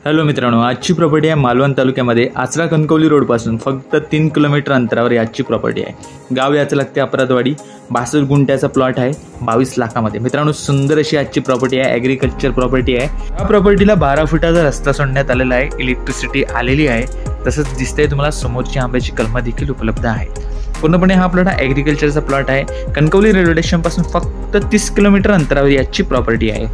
Hello मित्रांनो, आजची property आहे मालवण तालुक्यामध्ये आचरा कणकवली रोडपासून फक्त 3 किलोमीटर अंतरावर आजची प्रॉपर्टी आहे। गाव याचं लागते अपराधवाडी। 62 गुंठ्याचा प्लॉट आहे 22 लाखामध्ये। मित्रांनो, सुंदर अशी आजची प्रॉपर्टी आहे, ॲग्रिकल्चर प्रॉपर्टी आहे। या प्रॉपर्टीला 12 फुटाचा रस्ता सोडण्यात आलेला आहे, इलेक्ट्रिसिटी आलेली आहे। तसंच दिसतंय तुम्हाला समोरची आंब्याची कलमं देखील उपलब्ध आहेत। पूर्णपणे हा प्लॉट ॲग्रिकल्चरचा प्लॉट आहे। कणकवली रेल्वे स्टेशनपासून फक्त 30 किलोमीटर अंतरावर याची प्रॉपर्टी आहे।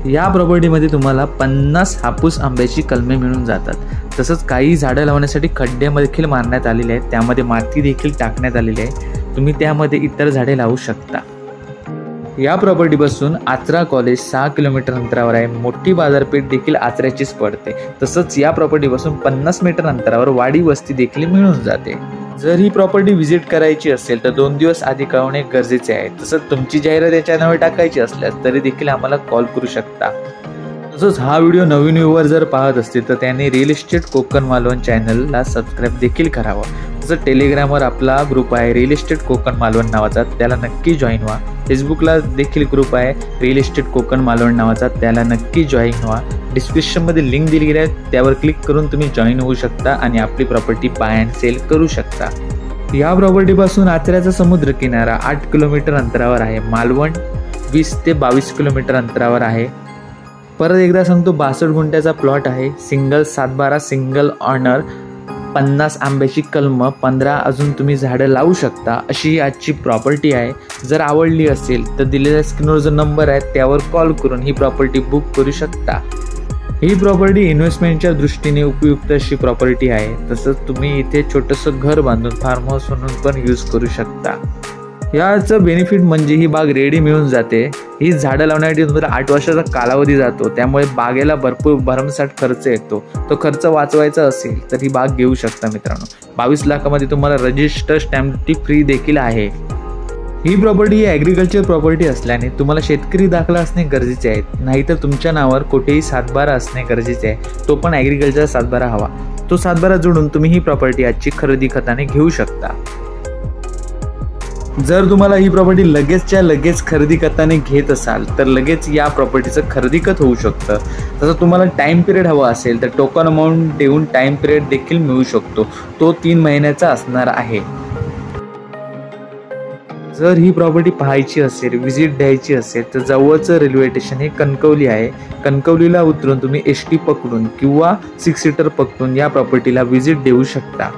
या प्रॉपर्टीमध्ये तुम्हाला 50 हापूस आंब्याची कलमे मिळून जातात। तसंच काही झाडं लावण्यासाठी खड्डे देखील मारण्यात आलेले आहेत, त्यामध्ये माती देखील टाकण्यात आलेली आहे। तुम्ही त्यामध्ये इतर झाडे लावू शकता। या प्रॉपर्टीपासून आचरा कॉलेज 6 किलोमीटर अंतरावर आहे। मोठी बाजारपेठ देखील आचऱ्याचीच पडते। तसंच या प्रॉपर्टीपासून 50 मीटर अंतरावर वाडी वस्ती देखील मिळून जाते। जर ही प्रॉपर्टी व्हिजिट करायची असेल तर 2 दिवस आधी कळवणे गरजेचे आहे। तसंच तुमची जाहिरात याच्या नावे टाकायची असल्यास तरी देखील आम्हाला कॉल करू शकता। तसंच हा व्हिडिओ नवीन व्ह्यूवर जर पाहत असतील तर त्यांनी रिअल इस्टेट कोकण मालवण चॅनलला सबस्क्राईब देखील करावं। तसंच टेलिग्रामवर आपला ग्रुप आहे रिअल इस्टेट कोकण मालवण नावाचा, त्याला नक्की जॉईन व्हा। फेसबुकला देखील ग्रुप आहे रिअल इस्टेट कोकण मालवण नावाचा, त्याला नक्की जॉईन व्हा। डिस्क्रिप्शनमध्ये लिंक दिली गेली आहे, त्यावर क्लिक करून तुम्ही जॉईन होऊ शकता आणि आपली प्रॉपर्टी बाय अँड सेल करू शकता। या प्रॉपर्टीपासून आचऱ्याचा समुद्र किनारा 8 किलोमीटर अंतरावर आहे। मालवण 20 ते 22 किलोमीटर अंतरावर आहे। परत एकदा सांगतो, 62 गुंठ्याचा प्लॉट आहे। सिंगल 7/12 सिंगल ऑनर, 50 आंब्याची कलमं, 15 अजून तुम्ही झाडं लावू शकता अशी आजची प्रॉपर्टी आहे। जर आवडली असेल तर दिलेल्या स्क्रीनवर जो नंबर आहे त्यावर कॉल करून ही प्रॉपर्टी बुक करू शकता। ही प्रॉपर्टी इन्व्हेस्टमेंटच्या दृष्टीने उपयुक्त अशी प्रॉपर्टी आहे। तसंच तुम्ही इथे छोटंसं घर बांधून फार्म हाऊस म्हणून पण यूज करू शकता। याचं बेनिफिट म्हणजे ही बाग रेडी मिळून जाते। ही झाडं लावण्यासाठी तुम्हाला 8 वर्षाचा कालावधी जातो, त्यामुळे बागेला भरपूर भरमसाठ खर्च येतो। तो खर्च वाचवायचा असेल तर ही बाग घेऊ शकता मित्रांनो। 22 लाखामध्ये तुम्हाला रजिस्टर स्टॅम्प फ्री देखील आहे। ही प्रॉपर्टी ही ॲग्रिकल्चर प्रॉपर्टी असल्याने तुम्हाला शेतकरी दाखला असणे गरजेचे आहे, नाहीतर तुमच्या नावावर कुठेही 7/12 असणे गरजेचे आहे। तो पण ॲग्रिकल्चर 7/12 हवा। तो 7/12 जोडून तुम्ही ही प्रॉपर्टी आजची खरेदी खताने घेऊ शकता। जर तुम्हाला ही प्रॉपर्टी लगेचच्या लगेच खरेदी खताने घेत असाल तर लगेच या प्रॉपर्टीचं खरेदी खत होऊ शकतं। तसं तुम्हाला टाईम पिरियड हवा असेल तर टोकन अमाऊंट देऊन टाईम पिरियड देखील मिळू शकतो, तो 3 महिन्याचा असणार आहे। जर ही प्रॉपर्टी पाहायची असेल, व्हिजिट द्यायची असेल तर जवळचं रेल्वे स्टेशन हे कणकवली आहे। कणकवलीला उतरून तुम्ही एसटी पकडून किंवा 6 सीटर पकडून या प्रॉपर्टीला व्हिजिट देऊ शकता।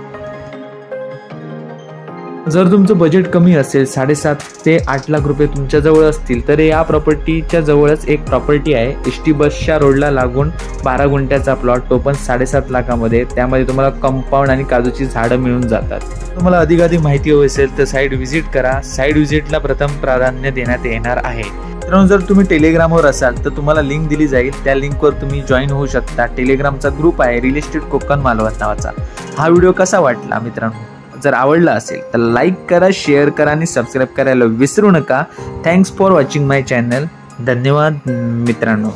जर तुमचं बजेट कमी असेल, 7.5 ते 8 लाख रुपये तुमच्या जवळ असतील तर या प्रॉपर्टीच्या जवळच एक प्रॉपर्टी आहे एसटी बसच्या रोडला लागून 12 गुंठ्याचा प्लॉट, तो पण 7.5 लाखामध्ये। त्यामध्ये तुम्हाला कंपाऊंड आणि काजूची झाडं मिळून जातात। तुम्हाला अधिक माहिती हवी असेल तर साईट व्हिजिट करा। साईट व्हिजिटला प्रथम प्राधान्य देण्यात येणार आहे। मित्रांनो, जर तुम्ही टेलिग्रामवर असाल तर तुम्हाला लिंक दिली जाईल, त्या लिंकवर तुम्ही जॉईन होऊ शकता। टेलिग्रामचा ग्रुप आहे रिअल इस्टेट कोकण मालवण नावाचा। हा व्हिडिओ कसा वाटला मित्रांनो? जर आवडला असेल तर लाईक करा, शेअर करा आणि सबस्क्राईब करायला विसरू नका। Thanks for watching my channel. धन्यवाद मित्रांनो।